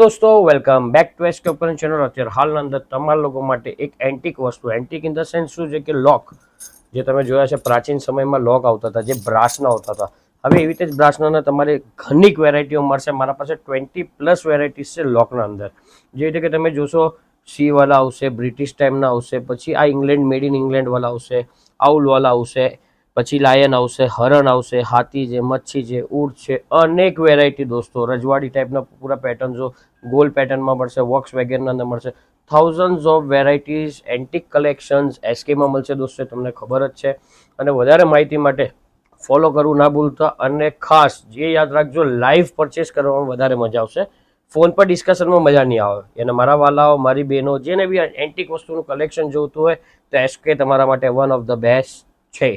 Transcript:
દોસ્તો welcome back to SK open channel. અત્યારે હાલના અંદર તમારા લોકો માટે એક એન્ટિક વસ્તુ, એન્ટિક ઇન ધ સેન્સ શું છે કે લોક જે તમે જોયા છે પ્રાચીન સમયમાં લોક આવતા હતા જે બ્રાસના આવતા હતા। હવે એવી રીતે જ બ્રાસના તમારે ઘણી વેરાયટીઓ મળશે। મારા પાસે 20+ વેરાયટીઝ છે લોકના અંદર। જે રીતે કે તમે જોશો સી વાળા આવશે, બ્રિટિશ ટાઈમના આવશે, પછી આ ઇંગ્લેન્ડ મેડ ઇન ઇંગ્લેન્ડ વાળા આવશે, આઉલ વાળા આવશે, પછી લાયન આવશે, હરણ આવશે, હાથી છે, મચ્છી છે, ઊંટ છે, અનેક વેરાયટી દોસ્તો। રજવાડી ટાઈપના પૂરા પેટર્ન્સો ગોલ પેટર્નમાં મળશે, વોક્સ વેગનના અંદર મળશે, thousands of varieties antique collections એસકેમાં મળશે દોસ્તો, તમને ખબર જ છે। અને વધારે માહિતી માટે ફોલો કરવું ના ભૂલતા। અને ખાસ જે યાદ રાખજો, લાઈવ પરચેસ કરવામાં વધારે મજા આવશે, ફોન પર ડિસ્કશનમાં મજા નહીં આવે। અને મારા વાલાઓ, મારી બહેનો, જેને બી એન્ટિક વસ્તુનું કલેક્શન જોઈતું હોય તો એસકે તમારા માટે વન ઓફ ધ બેસ્ટ છે।